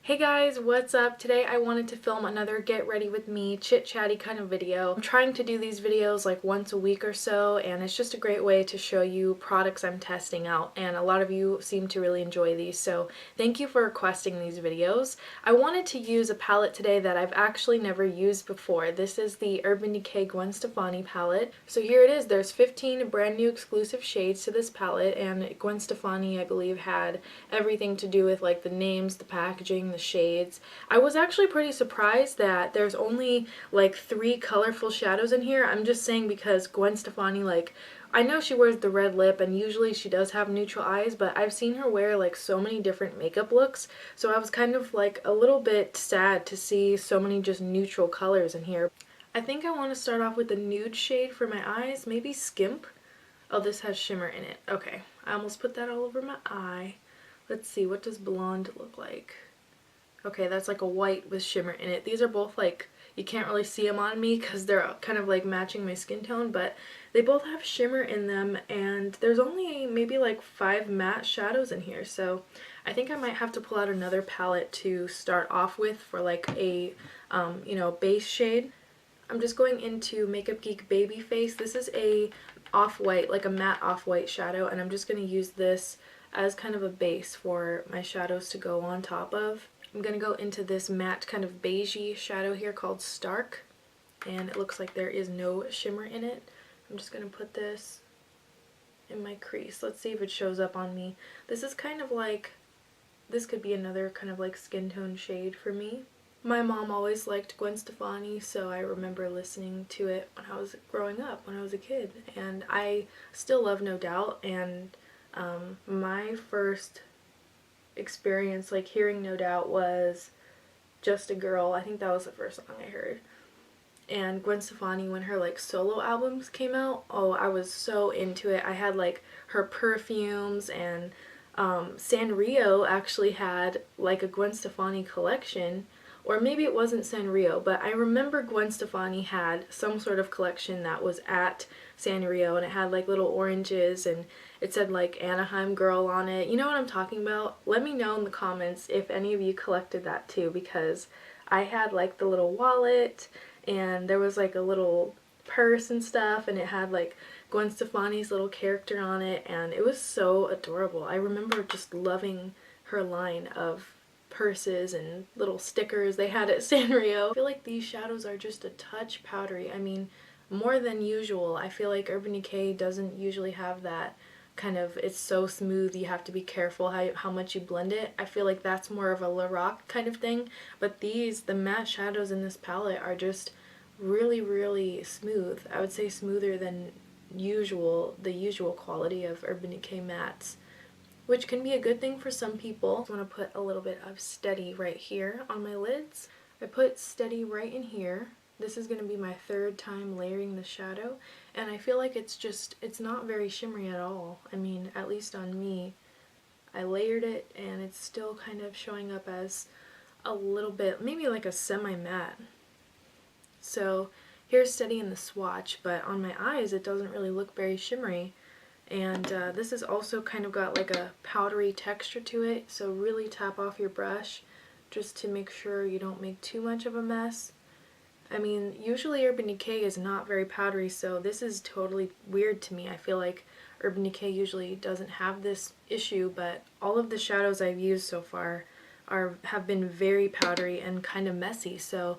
Hey guys, what's up? Today I wanted to film another get ready with me chit chatty kind of video. I'm trying to do these videos like once a week or so, and it's just a great way to show you products I'm testing out, and a lot of you seem to really enjoy these, so thank you for requesting these videos. I wanted to use a palette today that I've actually never used before. This is the Urban Decay Gwen Stefani palette. So here it is. There's 15 brand new exclusive shades to this palette, and Gwen Stefani, I believe, had everything to do with like the names, the packaging, the shades. I was actually pretty surprised that there's only like 3 colorful shadows in here. I'm just saying because Gwen Stefani, like, I know she wears the red lip and usually she does have neutral eyes, but I've seen her wear like so many different makeup looks, so I was kind of like a little bit sad to see so many just neutral colors in here. I think I want to start off with the nude shade for my eyes, maybe Skimp. Oh, this has shimmer in it. Okay, I almost put that all over my eye. Let's see, what does blonde look like? Okay, that's like a white with shimmer in it. These are both like, you can't really see them on me because they're kind of like matching my skin tone, but they both have shimmer in them, and there's only maybe like 5 matte shadows in here, so I think I might have to pull out another palette to start off with for like a, base shade. I'm just going into Makeup Geek Babyface. This is a off-white, like a matte off-white shadow, and I'm just going to use this as kind of a base for my shadows to go on top of. I'm going to go into this matte kind of beigey shadow here called Stark, and it looks like there is no shimmer in it. I'm just going to put this in my crease. Let's see if it shows up on me. This is kind of like, this could be another kind of like skin tone shade for me. My mom always liked Gwen Stefani, so I remember listening to it when I was growing up, when I was a kid, and I still love No Doubt, and my first experience like hearing No Doubt was Just a Girl. I think that was the first song I heard. And Gwen Stefani, when her like solo albums came out, oh, I was so into it. I had like her perfumes, and Sanrio actually had like a Gwen Stefani collection, or maybe it wasn't Sanrio, but I remember Gwen Stefani had some sort of collection that was at Sanrio, and it had like little oranges, and it said like Anaheim Girl on it. You know what I'm talking about? Let me know in the comments if any of you collected that too, because I had like the little wallet, and there was like a little purse and stuff, and it had like Gwen Stefani's little character on it, and it was so adorable. I remember just loving her line of purses and little stickers they had at Sanrio. I feel like these shadows are just a touch powdery. I mean, more than usual. I feel like Urban Decay doesn't usually have that kind of, it's so smooth you have to be careful how much you blend it. I feel like that's more of a Lorac kind of thing, but these, the matte shadows in this palette are just really, really smooth. I would say smoother than the usual quality of Urban Decay mattes, which can be a good thing for some people. I want to put a little bit of Steady right here on my lids. I put Steady right in here. This is going to be my 3rd time layering the shadow, and I feel like it's not very shimmery at all. I mean, at least on me. I layered it and it's still kind of showing up as a little bit, maybe like a semi-matte. So here's Steady in the swatch, but on my eyes it doesn't really look very shimmery. And this has also kind of got like a powdery texture to it, so really tap off your brush just to make sure you don't make too much of a mess. I mean, usually Urban Decay is not very powdery, so this is totally weird to me. I feel like Urban Decay usually doesn't have this issue, but all of the shadows I've used so far have been very powdery and kind of messy, so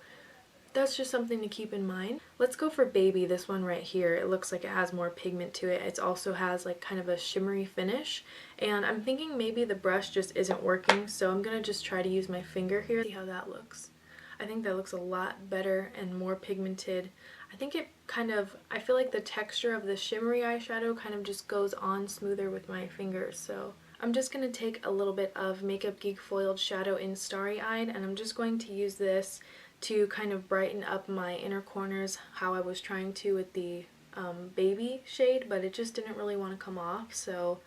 that's just something to keep in mind. Let's go for Baby, this one right here. It looks like it has more pigment to it. It also has like kind of a shimmery finish, and I'm thinking maybe the brush just isn't working, so I'm gonna just try to use my finger here, see how that looks. I think that looks a lot better and more pigmented. I think it kind of, I feel like the texture of the shimmery eyeshadow kind of just goes on smoother with my fingers, so I'm just going to take a little bit of Makeup Geek Foiled Shadow in Starry Eyed, and I'm just going to use this to kind of brighten up my inner corners how I was trying to with the Baby shade, but it just didn't really want to come off, so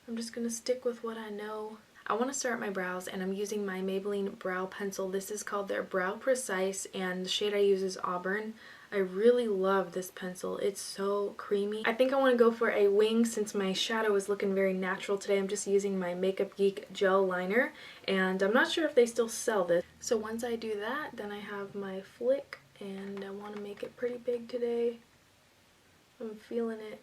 I'm just going to stick with what I know. I want to start my brows, and I'm using my Maybelline brow pencil. This is called their Brow Precise, and the shade I use is Auburn. I really love this pencil. It's so creamy. I think I want to go for a wing since my shadow is looking very natural today. I'm just using my Makeup Geek gel liner, and I'm not sure if they still sell this. So once I do that, then I have my flick, and I want to make it pretty big today. I'm feeling it.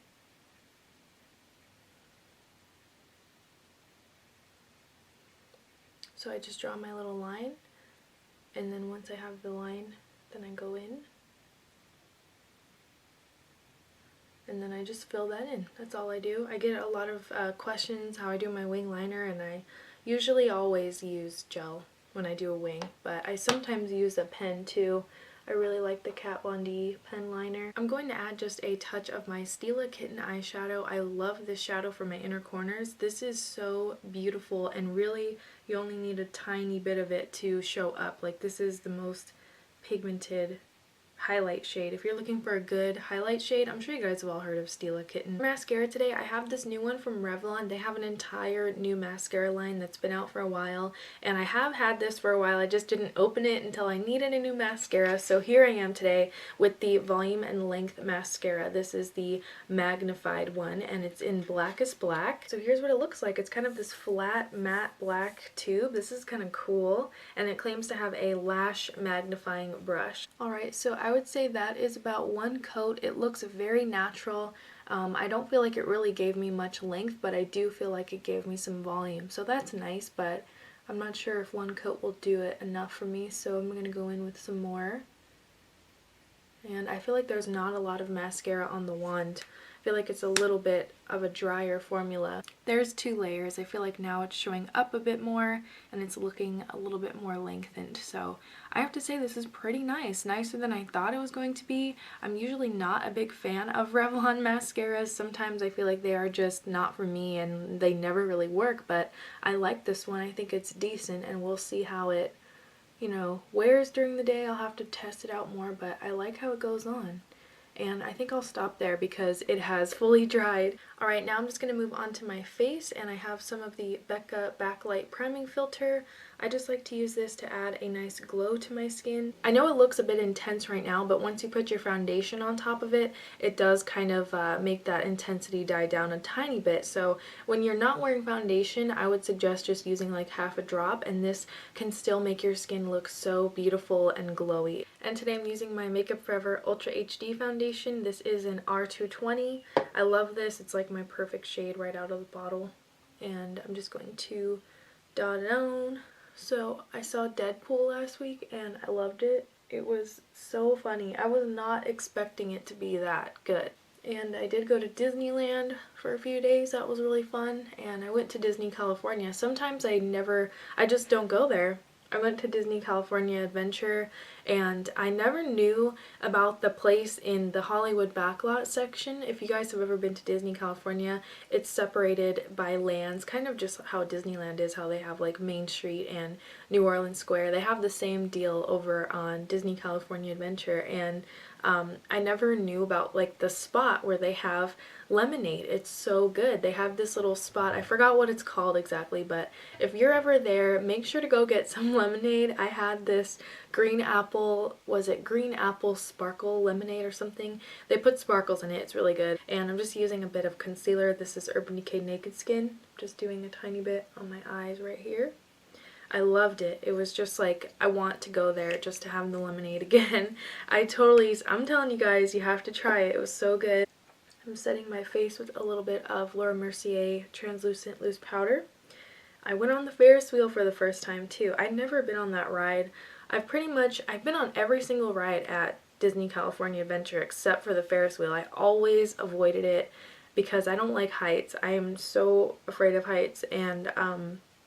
So I just draw my little line, and then once I have the line, then I go in. And then I just fill that in. That's all I do. I get a lot of questions how I do my wing liner, and I usually always use gel when I do a wing, but I sometimes use a pen too. I really like the Kat Von D pen liner. I'm going to add just a touch of my Stila Kitten eyeshadow. I love this shadow for my inner corners. This is so beautiful, and really you only need a tiny bit of it to show up. Like, this is the most pigmented highlight shade. If you're looking for a good highlight shade, I'm sure you guys have all heard of Stila Kitten. Mascara today, I have this new one from Revlon. They have an entire new mascara line that's been out for a while, and I have had this for a while. I just didn't open it until I needed a new mascara, so here I am today with the Volume and Length mascara. This is the magnified one, and it's in Blackest Black. So here's what it looks like. It's kind of this flat matte black tube. This is kind of cool, and it claims to have a lash magnifying brush. Alright, so I would say that is about one coat. It looks very natural. I don't feel like it really gave me much length, but I do feel like it gave me some volume. So that's nice, but I'm not sure if one coat will do it enough for me, so I'm going to go in with some more. And I feel like there's not a lot of mascara on the wand. I feel like it's a little bit of a drier formula. There's 2 layers. I feel like now it's showing up a bit more and it's looking a little bit more lengthened. So I have to say this is pretty nice. Nicer than I thought it was going to be. I'm usually not a big fan of Revlon mascaras. Sometimes I feel like they are just not for me and they never really work, but I like this one. I think it's decent, and we'll see how it, you know, wears during the day. I'll have to test it out more, but I like how it goes on. And I think I'll stop there because it has fully dried. Alright, now I'm just going to move on to my face, and I have some of the Becca Backlight Priming Filter. I just like to use this to add a nice glow to my skin. I know it looks a bit intense right now, but once you put your foundation on top of it, it does kind of make that intensity die down a tiny bit. So when you're not wearing foundation, I would suggest just using like half a drop, and this can still make your skin look so beautiful and glowy. And today I'm using my Makeup Forever Ultra HD foundation. This is an R220. I love this. It's like my perfect shade right out of the bottle. And I'm just going to dot it on. So I saw Deadpool last week and I loved it. It was so funny. I was not expecting it to be that good. And I did go to Disneyland for a few days. That was really fun. And I went to Disney California. Sometimes I just don't go there. I went to Disney California Adventure, and I never knew about the place in the Hollywood backlot section. If you guys have ever been to Disney California, it's separated by lands, kind of just how Disneyland is, how they have like Main Street and New Orleans Square. They have the same deal over on Disney California Adventure, and I never knew about like the spot where they have lemonade. It's so good. They have this little spot. I forgot what it's called exactly, but if you're ever there, make sure to go get some lemonade. I had this green apple, was it green apple sparkle lemonade or something? They put sparkles in it. It's really good. And I'm just using a bit of concealer. This is Urban Decay Naked Skin. Just doing a tiny bit on my eyes right here. I loved it. It was just like, I want to go there just to have the lemonade again. I'm telling you guys, you have to try it. It was so good. I'm setting my face with a little bit of Laura Mercier Translucent Loose Powder. I went on the Ferris wheel for the first time too. I'd never been on that ride. I've been on every single ride at Disney California Adventure except for the Ferris wheel. I always avoided it because I don't like heights. I am so afraid of heights, and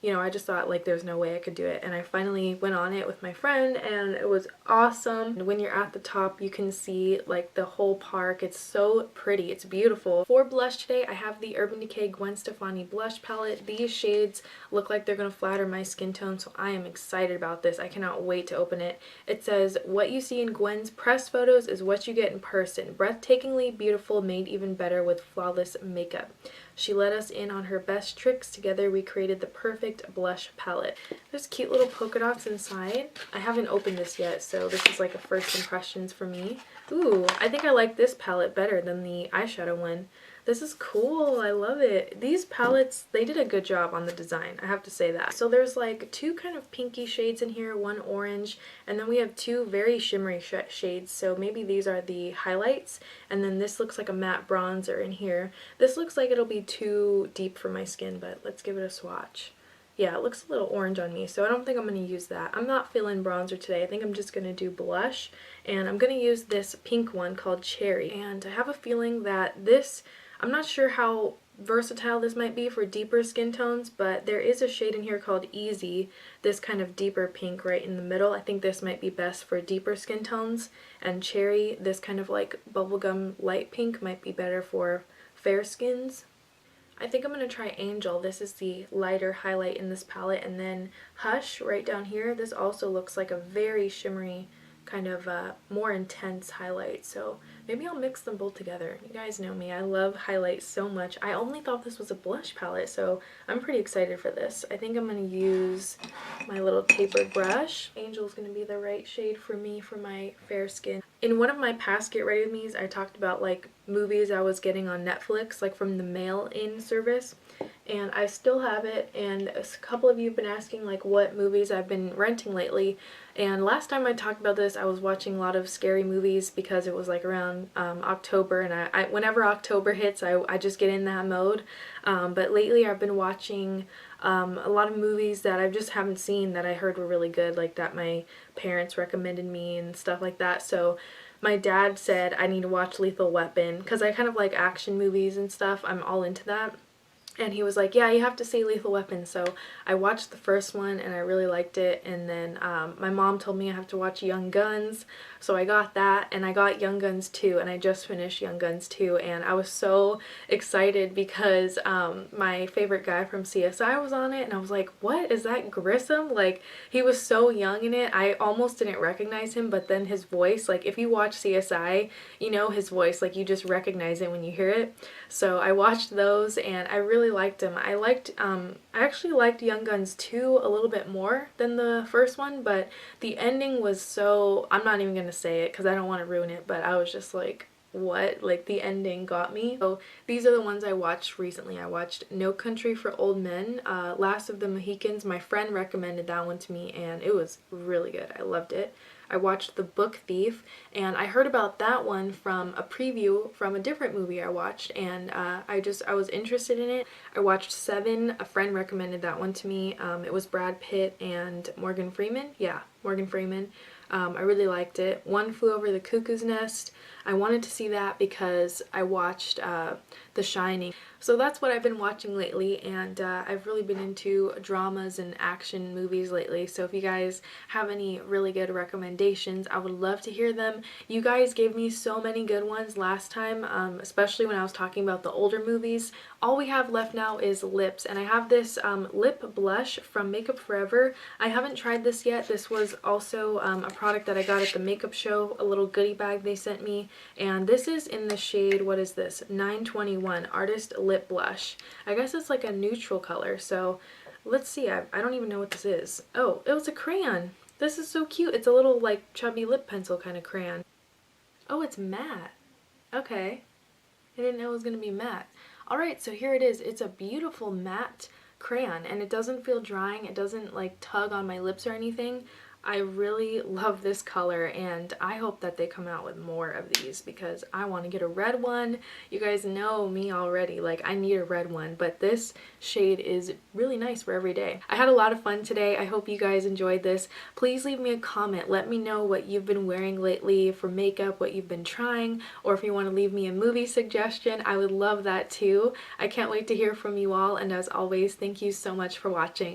you know, I just thought like there's no way I could do it, and I finally went on it with my friend and it was awesome. And when you're at the top you can see like the whole park. It's so pretty. It's beautiful. For blush today, I have the Urban Decay Gwen Stefani blush palette. These shades look like they're going to flatter my skin tone, so I am excited about this. I cannot wait to open it. It says, "What you see in Gwen's press photos is what you get in person. Breathtakingly beautiful, made even better with flawless makeup." She let us in on her best tricks. Together we created the perfect blush palette. There's cute little polka dots inside. I haven't opened this yet, so this is like a first impressions for me. Ooh, I think I like this palette better than the eyeshadow one. This is cool. I love it. These palettes, they did a good job on the design. I have to say that. So there's like two kind of pinky shades in here, one orange, and then we have two very shimmery shades. So maybe these are the highlights, and then this looks like a matte bronzer in here. This looks like it'll be too deep for my skin, but let's give it a swatch. Yeah, it looks a little orange on me, so I don't think I'm going to use that. I'm not feeling bronzer today. I think I'm just going to do blush, and I'm going to use this pink one called Cherry. And I have a feeling that this, I'm not sure how versatile this might be for deeper skin tones, but there is a shade in here called Easy, this kind of deeper pink right in the middle. I think this might be best for deeper skin tones, and Cherry, this kind of like bubblegum light pink, might be better for fair skins. I think I'm going to try Angel. This is the lighter highlight in this palette, and then Hush right down here. This also looks like a very shimmery kind of more intense highlight, so maybe I'll mix them both together. You guys know me, I love highlights so much. I only thought this was a blush palette, so I'm pretty excited for this. I think I'm going to use my little tapered brush. Angel's going to be the right shade for me for my fair skin. In one of my past Get Ready With Me's, I talked about like movies I was getting on Netflix, like from the mail-in service, and I still have it, and a couple of you have been asking like what movies I've been renting lately. And last time I talked about this, I was watching a lot of scary movies because it was like around October, and I whenever October hits, I just get in that mode. But lately I've been watching a lot of movies that I just haven't seen that I heard were really good, like that my parents recommended me and stuff like that. So my dad said I need to watch Lethal Weapon because I kind of like action movies and stuff. I'm all into that. And he was like, yeah, you have to see Lethal Weapon. So I watched the first one and I really liked it. And then my mom told me I have to watch Young Guns. So I got that, and I got Young Guns 2, and I just finished Young Guns 2. And I was so excited because my favorite guy from CSI was on it. And I was like, what? Is that Grissom? Like, he was so young in it. I almost didn't recognize him, but then his voice, like if you watch CSI, you know his voice, like you just recognize it when you hear it. So I watched those and I really liked him. I actually liked Young Guns 2 a little bit more than the first one, but the ending was so, I'm not even going to say it because I don't want to ruin it, but I was just like, what? Like, the ending got me. So these are the ones I watched recently. I watched No Country for Old Men, Last of the Mohicans. My friend recommended that one to me and it was really good. I loved it. I watched The Book Thief, and I heard about that one from a preview from a different movie I watched, and I was interested in it. I watched Seven. A friend recommended that one to me. It was Brad Pitt and Morgan Freeman. Yeah, Morgan Freeman. I really liked it. One Flew Over the Cuckoo's Nest. I wanted to see that because I watched The Shining. So that's what I've been watching lately, and I've really been into dramas and action movies lately. So if you guys have any really good recommendations, I would love to hear them. You guys gave me so many good ones last time, especially when I was talking about the older movies. All we have left now is lips, and I have this lip blush from Makeup Forever. I haven't tried this yet. This was also a product that I got at the makeup show, a little goodie bag they sent me, and this is in the shade, what is this, 921 Artist Lip Blush. I guess it's like a neutral color, so let's see. I don't even know what this is. Oh, it was a crayon. This is so cute. It's a little like chubby lip pencil kind of crayon. Oh, it's matte. Okay. I didn't know it was going to be matte. Alright, so here it is. It's a beautiful matte crayon, and it doesn't feel drying. It doesn't like tug on my lips or anything. I really love this color, and I hope that they come out with more of these because I want to get a red one. You guys know me already, like I need a red one, but this shade is really nice for every day. I had a lot of fun today. I hope you guys enjoyed this. Please leave me a comment. Let me know what you've been wearing lately for makeup, what you've been trying, or if you want to leave me a movie suggestion, I would love that too. I can't wait to hear from you all, and as always, thank you so much for watching.